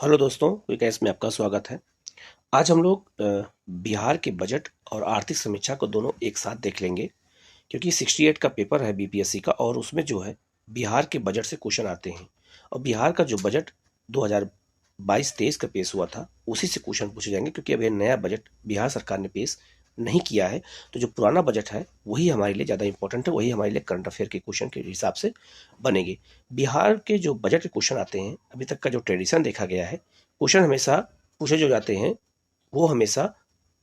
Hello दोस्तों, quick में आपका स्वागत है। आज हम लोग बिहार के बजट और आर्थिक समीक्षा को दोनों एक साथ देख लेंगे, क्योंकि 68 का पेपर है बीपीएससी का और उसमें जो है बिहार के बजट से क्वेश्चन आते हैं। और बिहार का जो बजट 2022-23 का पेश हुआ था उसी से क्वेश्चन पूछे जाएंगे, क्योंकि अब ये नया बजट बिहार सरकार ने पेश नहीं किया है। तो जो पुराना बजट है वही हमारे लिए ज़्यादा इंपॉर्टेंट है, वही हमारे लिए करंट अफेयर के क्वेश्चन के हिसाब से बनेंगे। बिहार के जो बजट के क्वेश्चन आते हैं, अभी तक का जो ट्रेडिशन देखा गया है, क्वेश्चन हमेशा पूछे जो जाते हैं वो हमेशा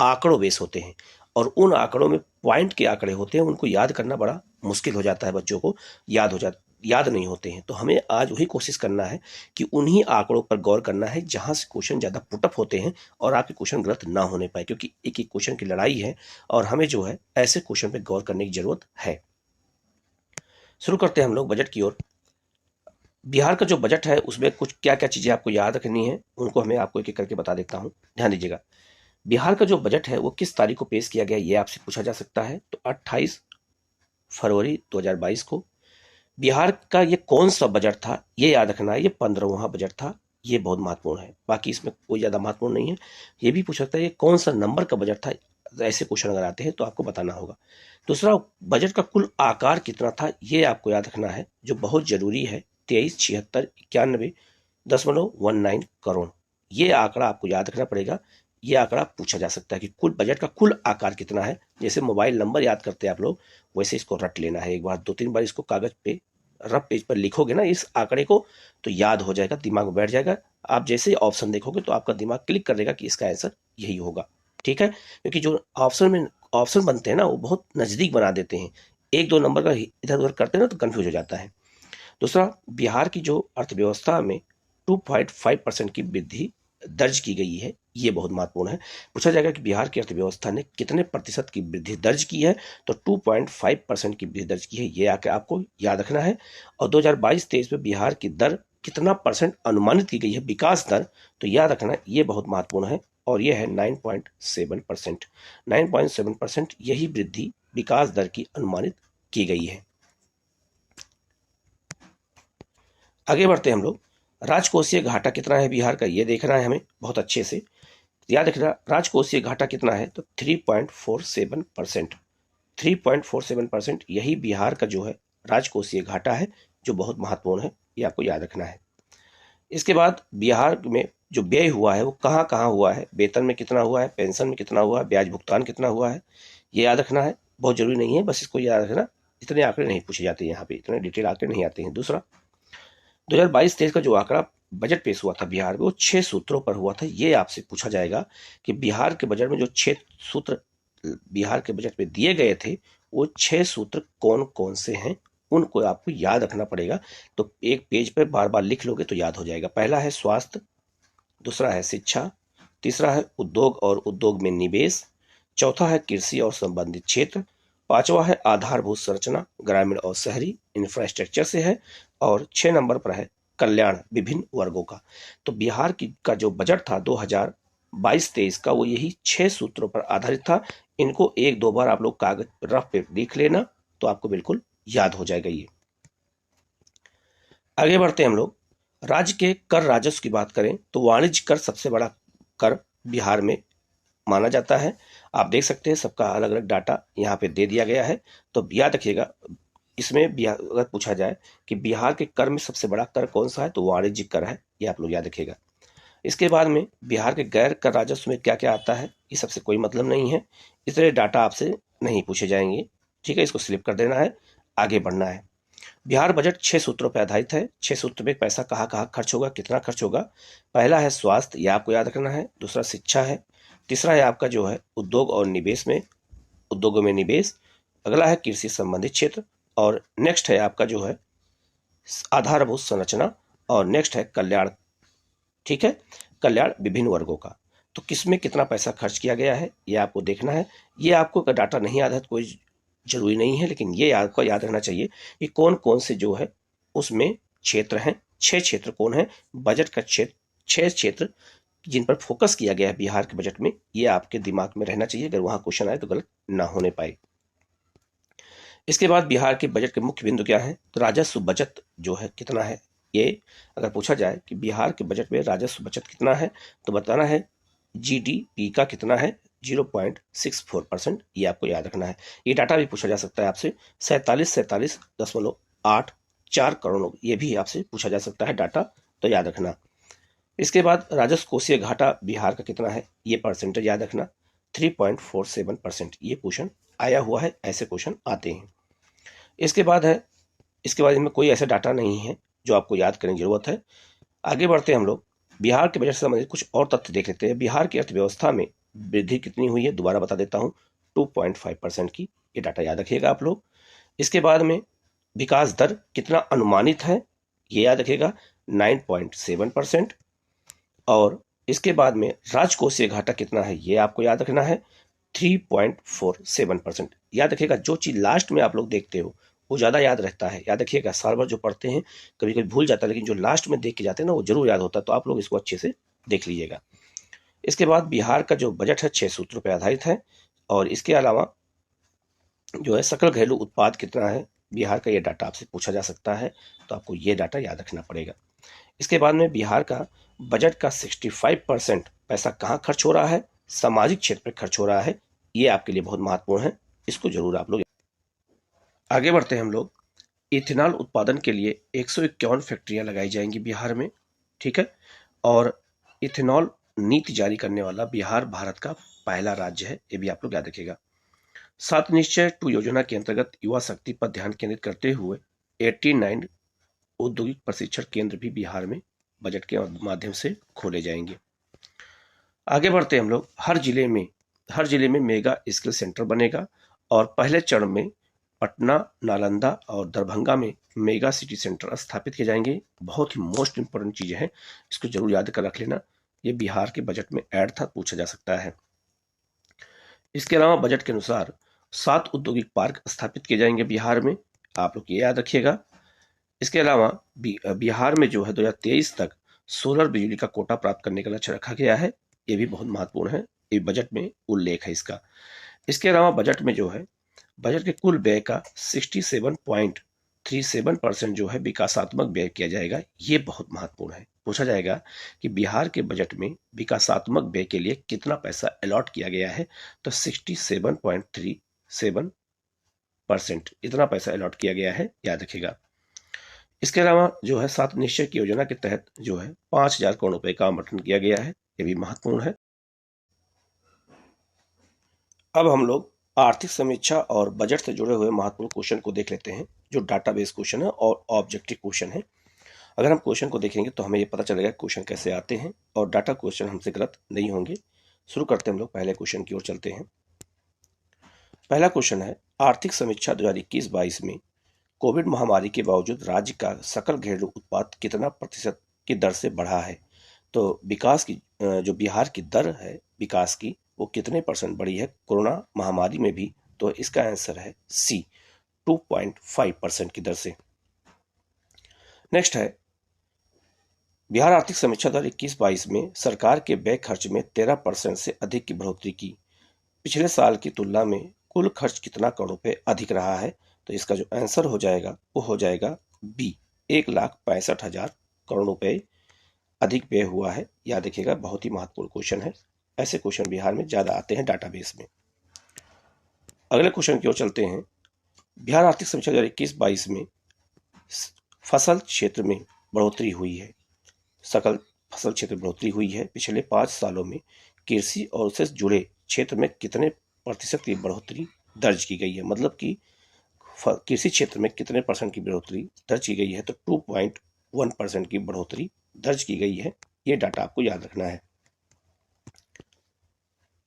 आंकड़ों बेस होते हैं। और उन आंकड़ों में पॉइंट के आंकड़े होते हैं, उनको याद करना बड़ा मुश्किल हो जाता है, बच्चों को याद नहीं होते हैं। तो हमें आज वही कोशिश करना है कि उन्हीं आंकड़ों पर गौर करना है जहां से क्वेश्चन ज़्यादा पुटअप होते हैं और आपके क्वेश्चन गलत ना होने पाए, क्योंकि एक एक क्वेश्चन की लड़ाई है और हमें जो है ऐसे क्वेश्चन पर गौर करने की जरूरत है। शुरू करते हैं हम लोग बजट की ओर। बिहार का जो बजट है उसमें कुछ क्या क्या चीज़ें आपको याद रखनी है, उनको हमें आपको एक एक करके बता देता हूँ, ध्यान दीजिएगा। बिहार का जो बजट है वो किस तारीख को पेश किया गया, ये आपसे पूछा जा सकता है। तो 28 फरवरी 2022 को। बिहार का ये कौन सा बजट था, ये याद रखना है, ये 15वां बजट था। ये बहुत महत्वपूर्ण है, बाकी इसमें कोई ज़्यादा महत्वपूर्ण नहीं है। ये भी पूछ सकता है ये कौन सा नंबर का बजट था, ऐसे क्वेश्चन अगर आते हैं तो आपको बताना होगा। दूसरा, बजट का कुल आकार कितना था, ये आपको याद रखना है, जो बहुत जरूरी है। 237691.19 करोड़, ये आंकड़ा आपको याद रखना पड़ेगा। ये आंकड़ा पूछा जा सकता है कि कुल बजट का कुल आकार कितना है। जैसे मोबाइल नंबर याद करते हैं आप लोग, वैसे इसको रट लेना है। एक बार 2-3 बार इसको कागज पे रफ पेज पर लिखोगे ना इस आंकड़े को, तो याद हो जाएगा, दिमाग में बैठ जाएगा। आप जैसे ही ऑप्शन देखोगे तो आपका दिमाग क्लिक कर देगा कि इसका आंसर यही होगा। ठीक है, क्योंकि जो ऑप्शन बनते हैं ना वो बहुत नजदीक बना देते हैं। 1-2 नंबर का इधर उधर करते हैं ना तो कंफ्यूज हो जाता है। दूसरा, बिहार की जो अर्थव्यवस्था में 2.5% की वृद्धि दर्ज की गई है, ये बहुत महत्वपूर्ण है। पूछा जाएगा कि बिहार की अर्थव्यवस्था ने कितने प्रतिशत की वृद्धि दर्ज की है, तो 2.5% की वृद्धि दर्ज की है, ये आके आपको याद रखना है। और 2022-23 में बिहार की दर कितना परसेंट अनुमानित की गई है, विकास दर, तो याद रखना ये बहुत महत्वपूर्ण है। और यह है 9.7%। 9.7% यही वृद्धि विकास दर की अनुमानित की गई है। आगे बढ़ते हैं हम लोग। राजकोषीय घाटा कितना है बिहार का, ये देखना है हमें बहुत अच्छे से। याद रखना, राजकोषीय घाटा कितना है, तो 3.47%। 3.47% यही बिहार का जो है राजकोषीय घाटा है, जो बहुत महत्वपूर्ण है, ये आपको याद रखना है। इसके बाद बिहार में जो व्यय हुआ है वो कहाँ कहाँ हुआ है, वेतन में कितना हुआ है, पेंशन में कितना हुआ है, ब्याज भुगतान कितना हुआ है, ये याद रखना है। बहुत जरूरी नहीं है, बस इसको याद रखना। इतने आंकड़े नहीं पूछे जाते यहाँ पे, इतने डिटेल आंकड़े नहीं आते हैं। दूसरा, 2022-23 का जो आंकड़ा बजट पेश हुआ था बिहार में, वो 6 सूत्रों पर हुआ था। ये आपसे पूछा जाएगा कि बिहार के बजट में जो 6 सूत्र बिहार के बजट में दिए गए थे, वो 6 सूत्र कौन कौन से हैं, उनको आपको याद रखना पड़ेगा। तो एक पेज पर बार बार लिख लोगे तो याद हो जाएगा। पहला है स्वास्थ्य, दूसरा है शिक्षा, तीसरा है उद्योग और उद्योग में निवेश, चौथा है कृषि और संबंधित क्षेत्र, पांचवा है आधारभूत संरचना, ग्रामीण और शहरी इंफ्रास्ट्रक्चर से है, और 6 नंबर पर है कल्याण विभिन्न वर्गों का। तो बिहार की का जो बजट था 2022-23 का, वो यही 6 सूत्रों पर आधारित था। इनको 1-2 बार आप लोग कागज रफ पे लिख लेना, तो आपको बिल्कुल याद हो जाएगा ये। आगे बढ़ते हैं हम लोग। राज्य के कर राजस्व की बात करें तो वाणिज्य कर सबसे बड़ा कर बिहार में माना जाता है। आप देख सकते हैं सबका अलग अलग डाटा यहाँ पे दे दिया गया है। तो याद रखिएगा, इसमें अगर पूछा जाए कि बिहार के कर में सबसे बड़ा कर कौन सा है, तो वाणिज्य कर है, ये आप लोग याद रखिएगा। इसके बाद में बिहार के गैर कर राजस्व में क्या क्या आता है, ये सबसे कोई मतलब नहीं है, इसलिए डाटा आपसे नहीं पूछे जाएंगे। ठीक है, इसको स्लिप कर देना है, आगे बढ़ना है। बिहार बजट 6 सूत्रों पर आधारित है। 6 सूत्र में पैसा कहाँ कहाँ खर्च होगा, कितना खर्च होगा। पहला है स्वास्थ्य, यह आपको याद रखना है। दूसरा शिक्षा है। तीसरा है आपका जो है उद्योग और निवेश में, उद्योगों में निवेश। अगला है कृषि संबंधित क्षेत्र, और नेक्स्ट है आपका जो है आधारभूत संरचना, और नेक्स्ट है कल्याण। ठीक है, कल्याण विभिन्न वर्गों का। तो किसमें कितना पैसा खर्च किया गया है, ये आपको देखना है। ये आपको अगर डाटा नहीं याद है तो कोई जरूरी नहीं है, लेकिन ये आपको याद रहना चाहिए कि कौन कौन से जो है उसमें क्षेत्र हैं। 6 क्षेत्र कौन है, बजट का क्षेत्र 6 क्षेत्र जिन पर फोकस किया गया है बिहार के बजट में, ये आपके दिमाग में रहना चाहिए, अगर वहां क्वेश्चन आए तो गलत ना होने पाए। इसके बाद बिहार के बजट के मुख्य बिंदु क्या है, तो राजस्व बचत जो है कितना है, ये अगर पूछा जाए कि बिहार के बजट में राजस्व बचत कितना है, तो बताना है जीडीपी का कितना है, 0.64%। ये आपको याद रखना है। ये डाटा भी पूछा जा सकता है आपसे, 47.84 करोड़, ये भी आपसे पूछा जा सकता है डाटा, तो याद रखना। इसके बाद राजस्व कोषीय घाटा बिहार का कितना है, ये परसेंटेज याद रखना, 3.47%। ये क्वेश्चन आया हुआ है, ऐसे क्वेश्चन आते हैं। इसके बाद इनमें कोई ऐसा डाटा नहीं है जो आपको याद करने की जरूरत है। आगे बढ़ते हैं हम लोग, बिहार के बजट से संबंधित कुछ और तथ्य देख लेते हैं। बिहार की अर्थव्यवस्था में वृद्धि कितनी हुई है, दोबारा बता देता हूं, 2.5% की। ये डाटा याद रखिएगा आप लोग। इसके बाद में विकास दर कितना अनुमानित है, ये याद रखिएगा, 9.7%। और इसके बाद में राजकोषीय घाटा कितना है, ये आपको याद रखना है, 3.47%। याद रखिएगा, जो चीज लास्ट में आप लोग देखते हो वो ज्यादा याद रहता है। याद रखिएगा, साल भर जो पढ़ते हैं कभी कभी भूल जाता है, लेकिन जो लास्ट में देख के जाते हैं ना वो जरूर याद होता है। तो आप लोग इसको अच्छे से देख लीजिएगा। इसके बाद बिहार का जो बजट है 6 सूत्रों पर आधारित है। और इसके अलावा जो है सकल घरेलू उत्पाद कितना है बिहार का, ये डाटा आपसे पूछा जा सकता है, तो आपको ये डाटा याद रखना पड़ेगा। इसके बाद में बिहार का बजट का 65% पैसा कहाँ खर्च हो रहा है, सामाजिक क्षेत्र पर खर्च हो रहा है। ये आपके लिए बहुत महत्वपूर्ण है, इसको जरूर आप लोग। आगे बढ़ते हैं हम लोग, इथेनॉल उत्पादन के लिए 151 फैक्ट्रियां लगाई जाएंगी बिहार में, ठीक है। और इथेनॉल नीति जारी करने वाला बिहार भारत का पहला राज्य है, ये भी आप लोग याद रखिएगा। 7 निश्चय 2 योजना के अंतर्गत युवा शक्ति पर ध्यान केंद्रित करते हुए 89 औद्योगिक प्रशिक्षण केंद्र भी बिहार में बजट के माध्यम से खोले जाएंगे। आगे बढ़ते हैं हम लोग, हर जिले में मेगा स्किल सेंटर बनेगा। और पहले चरण में पटना, नालंदा और दरभंगा में मेगा सिटी सेंटर स्थापित किए जाएंगे। बहुत ही मोस्ट इंपोर्टेंट चीजें हैं, इसको जरूर याद कर रख लेना। ये बिहार के बजट में ऐड था, पूछा जा सकता है। इसके अलावा बजट के अनुसार 7 औद्योगिक पार्क स्थापित किए जाएंगे बिहार में, आप लोग ये याद रखिएगा। इसके अलावा बिहार में जो है 2023 तक सोलर बिजली का कोटा प्राप्त करने का लक्ष्य रखा गया है, ये भी बहुत महत्वपूर्ण है, ये बजट में उल्लेख है इसका। इसके अलावा बजट में जो है बजट के कुल व्यय का 67.37% जो है विकासात्मक व्यय किया जाएगा। ये बहुत महत्वपूर्ण है, पूछा जाएगा कि बिहार के बजट में विकासात्मक व्यय के लिए कितना पैसा अलॉट किया गया है, तो 67.37% इतना पैसा अलॉट किया गया है, याद रखिएगा। इसके अलावा जो है 7 निश्चय की योजना के तहत जो है 5,000 करोड़ रुपए का आवंटन किया गया है, ये भी महत्वपूर्ण है। अब हम लोग आर्थिक समीक्षा और बजट से जुड़े हुए महत्वपूर्ण क्वेश्चन को देख लेते हैं, जो डाटाबेस क्वेश्चन है और ऑब्जेक्टिव क्वेश्चन है। अगर हम क्वेश्चन को देखेंगे तो हमें ये पता चलेगा क्वेश्चन कैसे आते हैं और डाटा क्वेश्चन हमसे गलत नहीं होंगे। शुरू करते हैं हम लोग, पहले क्वेश्चन की ओर चलते हैं। पहला क्वेश्चन है, आर्थिक समीक्षा 2021-22 में कोविड महामारी के बावजूद राज्य का सकल घरेलू उत्पाद कितना प्रतिशत की दर से बढ़ा है। तो विकास की जो बिहार की दर है विकास की, वो कितने % बढ़ी है कोरोना महामारी में भी, तो इसका आंसर है सी, 2.5% की दर से। नेक्स्ट है, बिहार आर्थिक समीक्षा 2021-22 में सरकार के व्यय खर्च में 13% से अधिक की बढ़ोतरी की। पिछले साल की तुलना में कुल खर्च कितना करोड़ रुपए अधिक रहा है, तो इसका जो आंसर हो जाएगा वो हो जाएगा बी, 1,65,000 करोड़ रुपए अधिक व्यय हुआ है। याद रखिएगा, बहुत ही महत्वपूर्ण क्वेश्चन है, ऐसे क्वेश्चन बिहार में ज्यादा आते हैं डाटाबेस में। अगले क्वेश्चन की ओर चलते हैं। बिहार आर्थिक समीक्षा 2021-22 में फसल क्षेत्र में बढ़ोतरी हुई है, सकल फसल क्षेत्र में बढ़ोतरी हुई है। पिछले 5 सालों में कृषि और उससे जुड़े क्षेत्र में कितने % की बढ़ोतरी दर्ज की गई है, मतलब कि कृषि क्षेत्र में कितने % की बढ़ोतरी दर्ज की गई है, तो 2.1% की बढ़ोतरी दर्ज की गई है। ये डाटा आपको याद रखना है।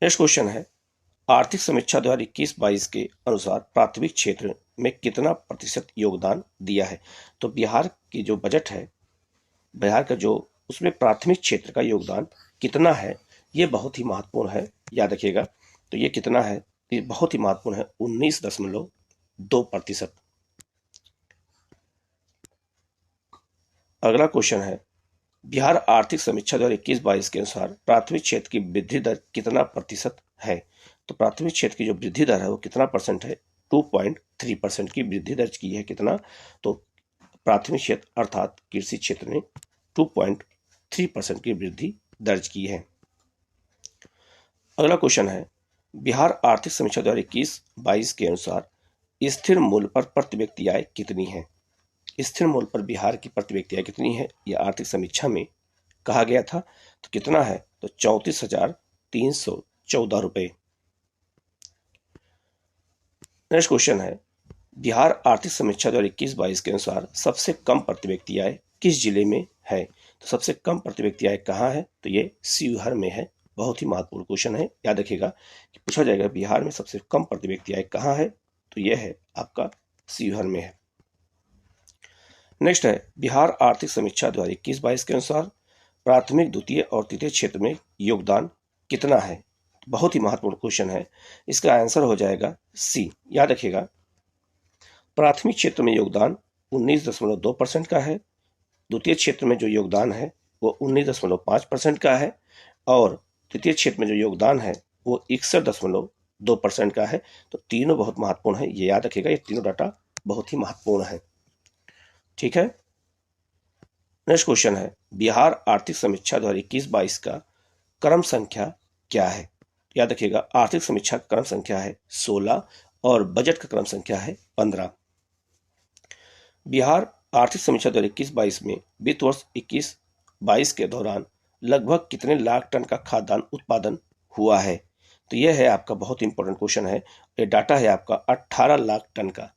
नेक्स्ट क्वेश्चन है, आर्थिक समीक्षा 2021-22 के अनुसार प्राथमिक क्षेत्र में कितना % योगदान दिया है। तो बिहार की जो बजट है, बिहार का जो उसमें प्राथमिक क्षेत्र का योगदान कितना है, ये बहुत ही महत्वपूर्ण है, याद रखिएगा। तो ये कितना है, ये बहुत ही महत्वपूर्ण है, 19.2%। अगला क्वेश्चन है, बिहार आर्थिक समीक्षा 2021-22 के अनुसार प्राथमिक क्षेत्र की वृद्धि दर कितना % है। तो प्राथमिक क्षेत्र की जो वृद्धि दर है वो कितना % है, 2.3% की वृद्धि दर्ज की है। कितना, तो प्राथमिक क्षेत्र अर्थात कृषि क्षेत्र ने 2.3% की वृद्धि दर्ज की है। अगला क्वेश्चन है, बिहार आर्थिक समीक्षा 2021-22 के अनुसार स्थिर मूल्य पर प्रति व्यक्ति आय कितनी है? स्थिर मूल्य पर बिहार की प्रति व्यक्ति आय कितनी है, यह आर्थिक समीक्षा में कहा गया था। तो कितना है? तो 34,314 रुपए। नेक्स्ट क्वेश्चन है, बिहार आर्थिक समीक्षा 2021-22 के अनुसार सबसे कम प्रति व्यक्ति आय किस जिले में है? तो सबसे कम प्रति व्यक्ति आय कहाँ है? तो ये शिवहर में है। बहुत ही महत्वपूर्ण क्वेश्चन है, याद रखिएगा कि पूछा जाएगा बिहार में सबसे कम प्रति व्यक्ति आय कहाँ है, तो यह है आपका शिवहर में है। नेक्स्ट है, बिहार आर्थिक समीक्षा 2021-22 के अनुसार प्राथमिक, द्वितीय और तृतीय क्षेत्र में योगदान कितना है? बहुत ही महत्वपूर्ण क्वेश्चन है, इसका आंसर हो जाएगा सी। याद रखिएगा, प्राथमिक क्षेत्र में योगदान 19.2% का है, द्वितीय क्षेत्र में जो योगदान है वो 19.5% का है, और तृतीय क्षेत्र में जो योगदान है वो 61.2% का है। तो तीनों बहुत महत्वपूर्ण है, ये याद रखिएगा, ये तीनों डाटा बहुत ही महत्वपूर्ण है। ठीक है। नेक्स्ट क्वेश्चन है, बिहार आर्थिक समीक्षा 2021-22 का क्रम संख्या क्या है? याद रखिएगा, आर्थिक समीक्षा का क्रम संख्या है 16 और बजट का क्रम संख्या है 15। बिहार आर्थिक समीक्षा 2021-22 में वित्त वर्ष 21-22 के दौरान लगभग कितने लाख टन का खाद्यान्न उत्पादन हुआ है? तो यह है आपका बहुत इंपॉर्टेंट क्वेश्चन है। ये डाटा है आपका 18 लाख टन का।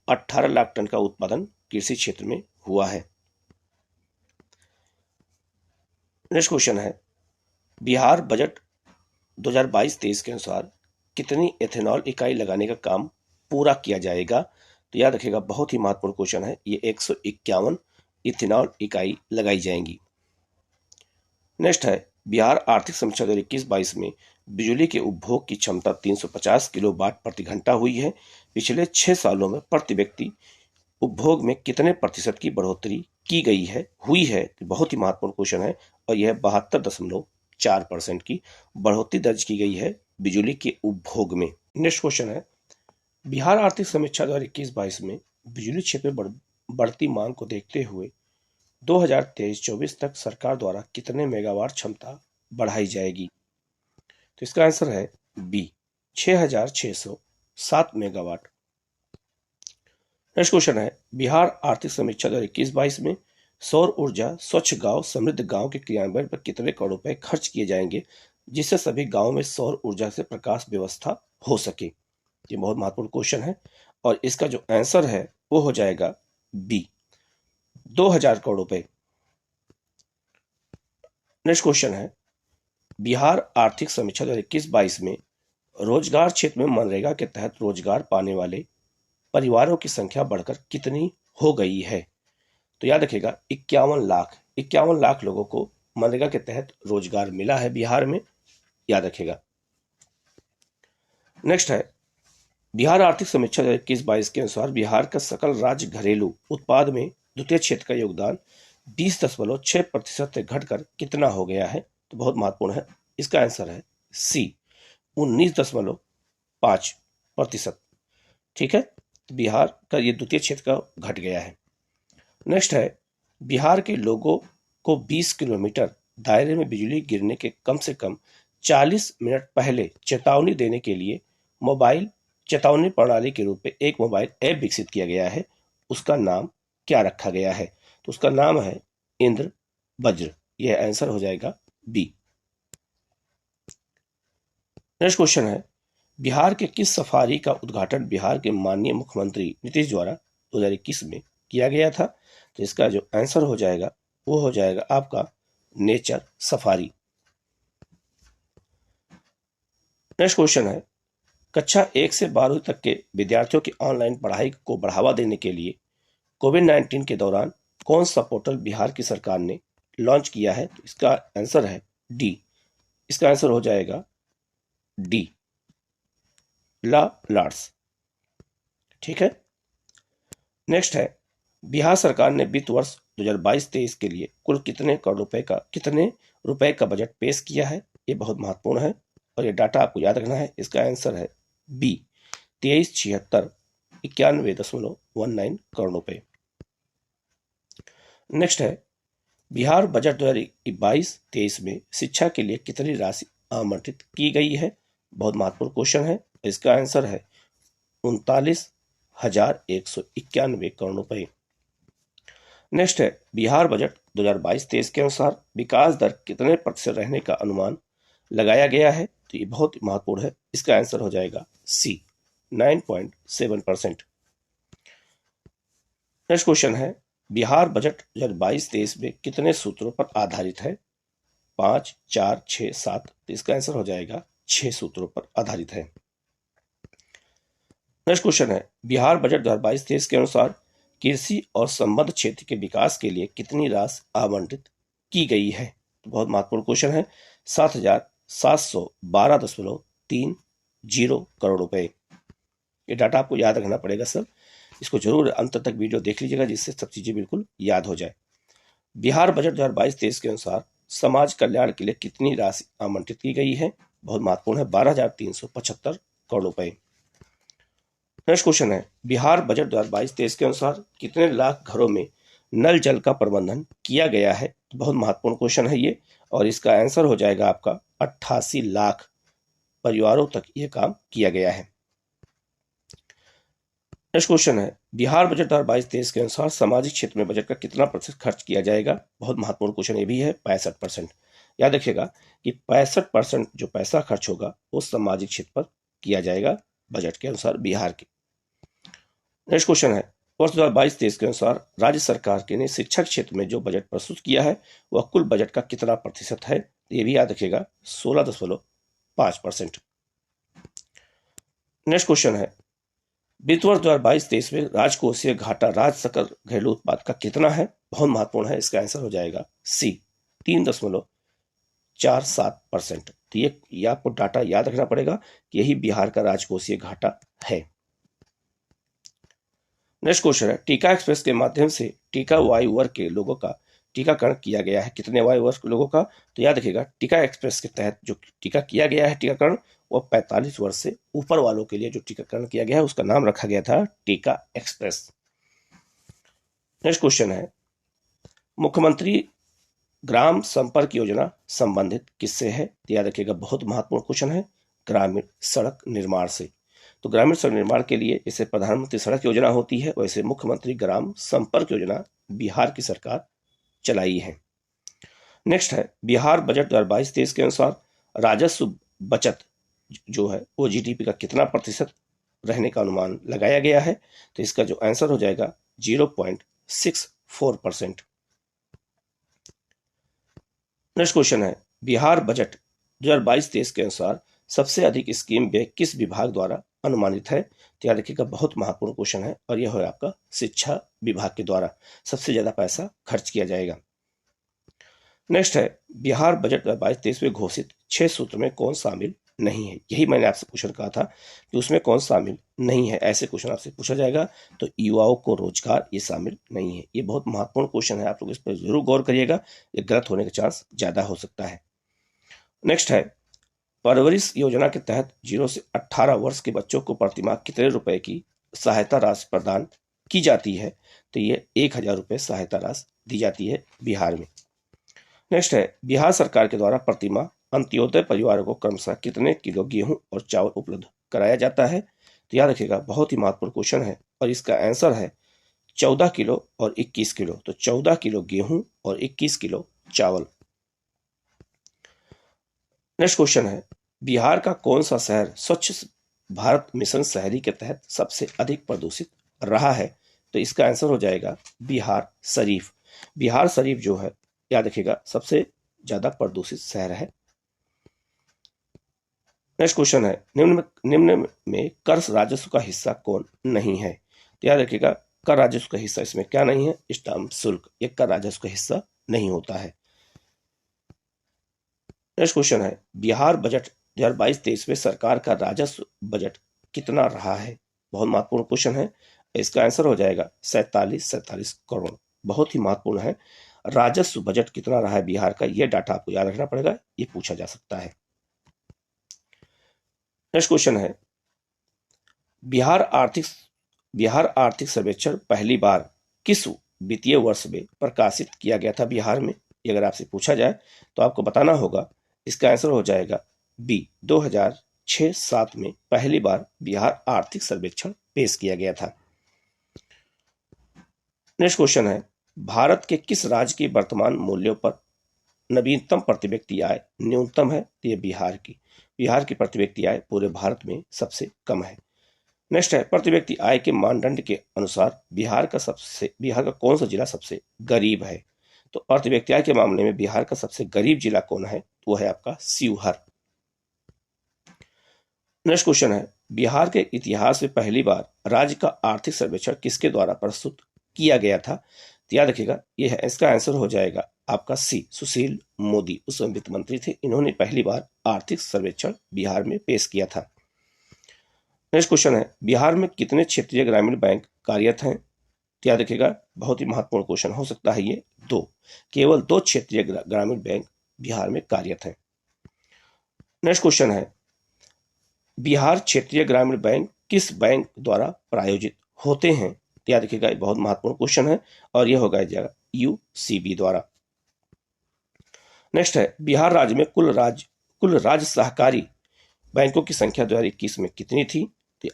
18 लाख टन का उत्पादन कृषि क्षेत्र में हुआ है। नेक्स्ट क्वेश्चन है, बिहार बजट 2022-23 के अनुसार कितनी एथेनॉल इकाई लगाने का काम पूरा किया जाएगा? तो याद रखिएगा, बहुत ही महत्वपूर्ण क्वेश्चन है, ये 151 इथेनॉल इकाई लगाई जाएंगी। नेक्स्ट है, बिहार आर्थिक समीक्षा 2021-22 में बिजली के उपभोग की क्षमता 350 किलोवाट प्रति घंटा हुई है। पिछले 6 सालों में प्रति व्यक्ति उपभोग में कितने प्रतिशत की बढ़ोतरी की गई है, हुई है? बहुत ही महत्वपूर्ण क्वेश्चन है, और यह 72.4% की बढ़ोतरी दर्ज की गई है बिजली के उपभोग में। नेक्स्ट क्वेश्चन है, बिहार आर्थिक समीक्षा 2021-22 में बिजली क्षेत्र में बढ़ती मांग को देखते हुए 2023-24 तक सरकार द्वारा कितने मेगावाट क्षमता बढ़ाई जाएगी? तो इसका आंसर है बी, 6,607 मेगावाट। नेक्स्ट क्वेश्चन है, बिहार आर्थिक समीक्षा 2021-22 में सौर ऊर्जा स्वच्छ गांव समृद्ध गांव के क्रियान्वयन पर कितने करोड़ रुपए खर्च किए जाएंगे, जिससे सभी गांवों में सौर ऊर्जा से प्रकाश व्यवस्था हो सके? ये बहुत महत्वपूर्ण क्वेश्चन है, और इसका जो आंसर है वो हो जाएगा बी, 2000 करोड़ रुपए। नेक्स्ट क्वेश्चन है, बिहार आर्थिक समीक्षा 2021-22 में रोजगार क्षेत्र में मनरेगा के तहत रोजगार पाने वाले परिवारों की संख्या बढ़कर कितनी हो गई है? तो याद रखिएगा, 51 लाख लोगों को मनरेगा के तहत रोजगार मिला है बिहार में, याद रखिएगा। नेक्स्ट है, बिहार आर्थिक समीक्षा 2021-22 के अनुसार बिहार का सकल राज्य घरेलू उत्पाद में द्वितीय क्षेत्र का योगदान 20.6% से घटकर कितना हो गया है? तो बहुत महत्वपूर्ण है, इसका आंसर है सी, 19.5%। ठीक है, बिहार का ये द्वितीय क्षेत्र का घट गया है। नेक्स्ट है, बिहार के लोगों को 20 किलोमीटर दायरे में बिजली गिरने के कम से कम 40 मिनट पहले चेतावनी देने के लिए मोबाइल चेतावनी प्रणाली के रूप में एक मोबाइल ऐप विकसित किया गया है। उसका नाम क्या रखा गया है? तो उसका नाम है इंद्र वज्र। यह आंसर हो जाएगा बी। नेक्स्ट क्वेश्चन है, बिहार के किस सफारी का उद्घाटन बिहार के माननीय मुख्यमंत्री नीतीश द्वारा 2021 में किया गया था? तो इसका जो आंसर हो जाएगा वो हो जाएगा आपका नेचर सफारी। नेक्स्ट क्वेश्चन है, कक्षा 1 से 12वीं तक के विद्यार्थियों की ऑनलाइन पढ़ाई को बढ़ावा देने के लिए कोविड-19 के दौरान कौन सा पोर्टल बिहार की सरकार ने लॉन्च किया है? तो इसका आंसर है डी। इसका आंसर हो जाएगा डी, ला लार्स। ठीक है। नेक्स्ट है, बिहार सरकार ने वित्त वर्ष 2022-23 के लिए कुल कितने रुपए का बजट पेश किया है? ये बहुत महत्वपूर्ण है, और ये डाटा आपको याद रखना है। इसका आंसर है बी, 2376 91.19 करोड़ रुपए। नेक्स्ट है, बिहार बजट 2022-23 में शिक्षा के लिए कितनी राशि आवंटित की गई है? बहुत महत्वपूर्ण क्वेश्चन है। इसका आंसर है 39,191 करोड़ रुपए। नेक्स्ट है, बिहार बजट 2022-23 के अनुसार विकास दर कितने प्रतिशत रहने का अनुमान लगाया गया है? तो ये बहुत महत्वपूर्ण है। इसका आंसर हो जाएगा सी, 9.7%। नेक्स्ट क्वेश्चन है, बिहार बजट 2022-23 में कितने सूत्रों पर आधारित है? 5, 4, 6, 7। तो इसका आंसर हो जाएगा 6 सूत्रों पर आधारित है। नेक्स्ट क्वेश्चन है, बिहार बजट 2022-23 के अनुसार कृषि और संबद्ध क्षेत्र के विकास के लिए कितनी राशि आवंटित की गई है? तो बहुत महत्वपूर्ण क्वेश्चन है। 7,712.30 करोड़ रुपए। ये डाटा आपको याद रखना पड़ेगा सर। इसको जरूर अंत तक वीडियो देख लीजिएगा, जिससे सब चीजें बिल्कुल याद हो जाए। बिहार बजट 2022-23 के अनुसार समाज कल्याण के लिए कितनी राशि आवंटित की गई है? बहुत महत्वपूर्ण है, 12,375 करोड़ रुपए। नेक्स्ट क्वेश्चन है, बिहार बजट 2022-23 के अनुसार कितने लाख घरों में नल जल का प्रबंधन किया गया है? बहुत महत्वपूर्ण क्वेश्चन है ये, और इसका आंसर हो जाएगा आपका 88 लाख परिवारों तक ये काम किया गया है। नेक्स्ट क्वेश्चन है, बिहार बजट 2022-23 के अनुसार सामाजिक क्षेत्र में बजट का कितना प्रतिशत खर्च किया जाएगा? बहुत महत्वपूर्ण क्वेश्चन ये भी है, 65%। याद रखिएगा कि 65% जो पैसा खर्च होगा वो सामाजिक क्षेत्र पर किया जाएगा बजट के अनुसार बिहार के। नेक्स्ट क्वेश्चन है, वर्ष 2022-23 के अनुसार राज्य सरकार के ने शिक्षा क्षेत्र में जो बजट प्रस्तुत किया है वह कुल बजट का कितना प्रतिशत है? ये भी याद रखिएगा, 16.5%। नेक्स्ट क्वेश्चन है, वित्त वर्ष 2022-23 में राजकोषीय घाटा राज्य सकल घरेलू उत्पाद का कितना है? बहुत महत्वपूर्ण है। इसका आंसर हो जाएगा सी, 3.47%। तो ये आपको डाटा याद रखना पड़ेगा कि यही बिहार का राजकोषीय घाटा है। नेक्स्ट क्वेश्चन है, टीका एक्सप्रेस के माध्यम से टीका वायु वर्ग के लोगों का टीकाकरण किया गया है। कितने वायु वर्ग के लोगों का? तो याद रखिएगा, टीका एक्सप्रेस के तहत जो टीका किया गया है टीकाकरण, वो 45 वर्ष से ऊपर वालों के लिए जो टीकाकरण किया गया है उसका नाम रखा गया था टीका एक्सप्रेस। नेक्स्ट क्वेश्चन है, मुख्यमंत्री ग्राम संपर्क योजना संबंधित किससे है? तो याद रखिएगा, बहुत महत्वपूर्ण क्वेश्चन है, ग्रामीण सड़क निर्माण से। तो ग्रामीण सड़क निर्माण के लिए जैसे प्रधानमंत्री सड़क योजना होती है, वैसे मुख्यमंत्री ग्राम संपर्क योजना बिहार की सरकार चलाई है। नेक्स्ट है, बिहार बजट 2022-23 के अनुसार राजस्व बचत जो है वो जीडीपी का कितना प्रतिशत रहने का अनुमान लगाया गया है? तो इसका जो आंसर हो जाएगा 0.64%। नेक्स्ट क्वेश्चन है, बिहार बजट 2022-23 के अनुसार सबसे अधिक स्कीम व्यय किस विभाग द्वारा अनुमानित है? तो याद रखिएगा, बहुत महत्वपूर्ण क्वेश्चन है, और यह है आपका शिक्षा विभाग के द्वारा सबसे ज्यादा पैसा खर्च किया जाएगा। नेक्स्ट है, बिहार बजट 2022-23 में घोषित 6 सूत्र में कौन शामिल नहीं है? यही मैंने आपसे क्वेश्चन कहा था कि उसमें कौन शामिल नहीं है, ऐसे क्वेश्चन आपसे पूछा जाएगा। तो युवाओं को रोजगार ये शामिल नहीं है। ये बहुत महत्वपूर्ण क्वेश्चन है, आप लोग इस पर जरूर गौर करिएगा, ये गलत होने का चांस ज्यादा हो सकता है। नेक्स्ट है, परवरिश योजना के तहत 0 से 18 वर्ष के बच्चों को प्रतिमाह कितने रुपए की सहायता राशि प्रदान की जाती है? तो ये 1,000 रुपए सहायता राशि दी जाती है बिहार में। नेक्स्ट है, बिहार सरकार के द्वारा प्रतिमाह अंत्योदय परिवारों को क्रमशः कितने किलो गेहूं और चावल उपलब्ध कराया जाता है? तो याद रखिएगा, बहुत ही महत्वपूर्ण क्वेश्चन है, और इसका आंसर है 14 किलो और 21 किलो। तो 14 किलो गेहूं और 21 किलो चावल। नेक्स्ट क्वेश्चन है, बिहार का कौन सा शहर स्वच्छ भारत मिशन शहरी के तहत सबसे अधिक प्रदूषित रहा है? तो इसका आंसर हो जाएगा बिहार शरीफ। बिहार शरीफ जो है, याद रखिएगा, सबसे ज्यादा प्रदूषित शहर है। नेक्स्ट क्वेश्चन है, निम्न में कर राजस्व का हिस्सा कौन नहीं है? तो याद रखिएगा, कर राजस्व का हिस्सा इसमें क्या नहीं है? स्टाम्प शुल्क, ये कर राजस्व का हिस्सा नहीं होता है। नेक्स्ट क्वेश्चन है, बिहार बजट 2022-23 में सरकार का राजस्व बजट कितना रहा है? बहुत महत्वपूर्ण क्वेश्चन है। इसका आंसर हो जाएगा 47 करोड़। बहुत ही महत्वपूर्ण है, राजस्व बजट कितना रहा है बिहार का, यह डाटा आपको याद रखना पड़ेगा, ये पूछा जा सकता है। नेक्स्ट क्वेश्चन है, बिहार आर्थिक सर्वेक्षण पहली बार किस वित्तीय वर्ष में प्रकाशित किया गया था बिहार में? ये अगर आपसे पूछा जाए तो आपको बताना होगा, इसका आंसर हो जाएगा बी, 2006-07 में पहली बार बिहार आर्थिक सर्वेक्षण पेश किया गया था। नेक्स्ट क्वेश्चन है, भारत के किस राज्य की वर्तमान मूल्यों पर नवीनतम प्रति व्यक्ति आय न्यूनतम है? तो ये बिहार की प्रति व्यक्ति आय पूरे भारत में सबसे कम है। नेक्स्ट है, प्रति व्यक्ति आय के मानदंड के अनुसार बिहार का कौन सा जिला सबसे गरीब है? तो प्रति व्यक्ति आय के मामले में बिहार का सबसे गरीब जिला कौन है? तो वह है आपका शिवहर। नेक्स्ट क्वेश्चन है, बिहार के इतिहास में पहली बार राज्य का आर्थिक सर्वेक्षण किसके द्वारा प्रस्तुत किया गया था? तो याद रखिएगा, यह है, इसका आंसर हो जाएगा आपका सी, सुशील मोदी उस समय वित्त मंत्री थे, इन्होंने पहली बार आर्थिक सर्वेक्षण बिहार में पेश किया था। नेक्स्ट क्वेश्चन है, बिहार में कितने क्षेत्रीय ग्रामीण बैंक कार्यरत हैं? तो याद रखिएगा, बहुत ही महत्वपूर्ण क्वेश्चन हो सकता है ये, केवल 2 क्षेत्रीय ग्रामीण बैंक बिहार में कार्यरत हैं। नेक्स्ट क्वेश्चन है, बिहार क्षेत्रीय ग्रामीण बैंक किस बैंक द्वारा प्रायोजित होते हैं? तो याद रखिएगा, बहुत महत्वपूर्ण क्वेश्चन है और यह होगा जाएगा यूसीबी द्वारा। नेक्स्ट है, बिहार राज्य में कुल राज्य सहकारी बैंकों की संख्या 2021 में कितनी थी? तो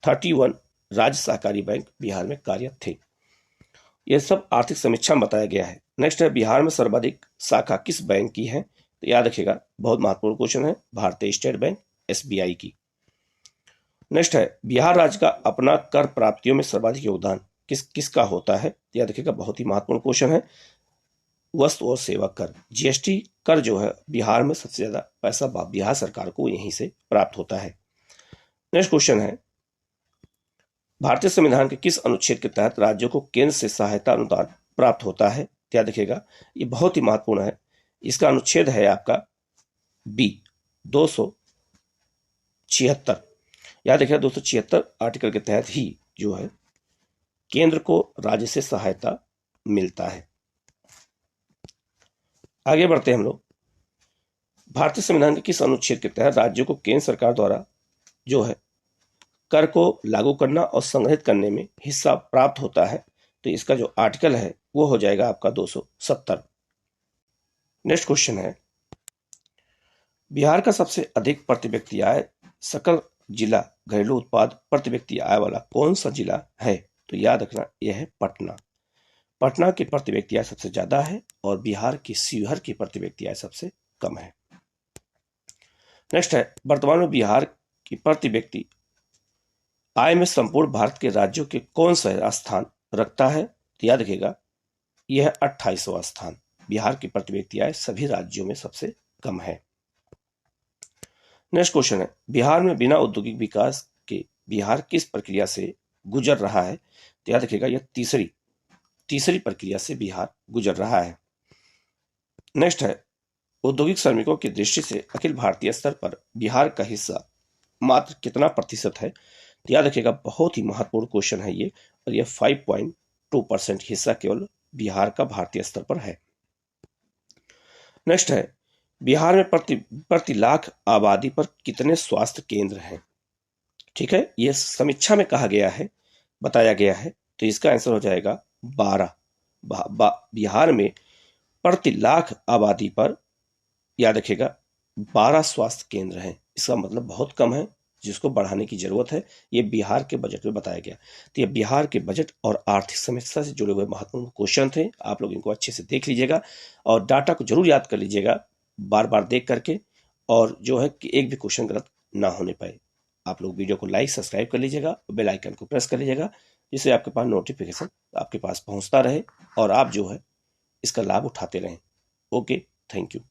31 राज्य सहकारी बैंक बिहार में कार्यरत थे। यह सब आर्थिक समीक्षा में बताया गया है। नेक्स्ट है, बिहार में सर्वाधिक शाखा किस बैंक की है? तो याद रखिएगा, बहुत महत्वपूर्ण क्वेश्चन है, भारतीय स्टेट बैंक एसबीआई की। नेक्स्ट है, बिहार राज्य का अपना कर प्राप्तियों में सर्वाधिक योगदान किसका होता है? तो याद रखिएगा, बहुत ही महत्वपूर्ण क्वेश्चन है, वस्तु और सेवा कर, जीएसटी कर जो है बिहार में सबसे ज्यादा पैसा बिहार सरकार को यहीं से प्राप्त होता है। नेक्स्ट क्वेश्चन है, भारतीय संविधान के किस अनुच्छेद के तहत राज्यों को केंद्र से सहायता अनुदान प्राप्त होता है? तो याद रखिएगा, ये बहुत ही महत्वपूर्ण है, इसका अनुच्छेद है आपका बी, 276। याद रखिएगा, 276 आर्टिकल के तहत ही जो है केंद्र को राज्य से सहायता मिलता है। आगे बढ़ते हैं हम लोग, भारतीय संविधान के किस अनुच्छेद के तहत राज्यों को केंद्र सरकार द्वारा जो है कर को लागू करना और संग्रहित करने में हिस्सा प्राप्त होता है? तो इसका जो आर्टिकल है वो हो जाएगा आपका 270। नेक्स्ट क्वेश्चन है, बिहार का सबसे अधिक प्रति व्यक्ति आय सकल जिला घरेलू उत्पाद प्रति व्यक्ति आय वाला कौन सा जिला है? तो याद रखना, यह है पटना की प्रति व्यक्ति आय सबसे ज्यादा है और बिहार की शिवहर की प्रति व्यक्ति आय सबसे कम है। नेक्स्ट है, वर्तमान में बिहार की प्रति व्यक्ति आय में संपूर्ण भारत के राज्यों के कौन सा स्थान रखता है? तो याद रखिएगा, यह है 28वां स्थान। बिहार की प्रति व्यक्ति आय सभी राज्यों में सबसे कम है। नेक्स्ट क्वेश्चन है, बिहार में बिना औद्योगिक विकास के बिहार किस प्रक्रिया से गुजर रहा है? तो याद रखिएगा, यह तीसरी प्रक्रिया से बिहार गुजर रहा है। नेक्स्ट है, औद्योगिक श्रमिकों की दृष्टि से अखिल भारतीय स्तर पर बिहार का हिस्सा मात्र कितना प्रतिशत है? तो याद रखिएगा, बहुत ही महत्वपूर्ण क्वेश्चन है ये, और यह 5.2% हिस्सा केवल बिहार का भारतीय स्तर पर है। नेक्स्ट है, बिहार में प्रति लाख आबादी पर कितने स्वास्थ्य केंद्र हैं? ठीक है, यह समीक्षा में कहा गया है, बताया गया है, तो इसका आंसर हो जाएगा 12। बिहार में प्रति लाख आबादी पर याद रखिएगा 12 स्वास्थ्य केंद्र हैं। इसका मतलब बहुत कम है, जिसको बढ़ाने की जरूरत है। ये बिहार के बजट में बताया गया। तो ये बिहार के बजट और आर्थिक समीक्षा से जुड़े हुए महत्वपूर्ण क्वेश्चन थे। आप लोग इनको अच्छे से देख लीजिएगा और डाटा को जरूर याद कर लीजिएगा बार बार देख करके, और जो है कि एक भी क्वेश्चन गलत ना होने पाए। आप लोग वीडियो को लाइक सब्सक्राइब कर लीजिएगा, बेल आइकन को प्रेस कर लीजिएगा, जिससे आपके पास नोटिफिकेशन आपके पास पहुंचता रहे और आप जो है इसका लाभ उठाते रहें। Okay, thank you.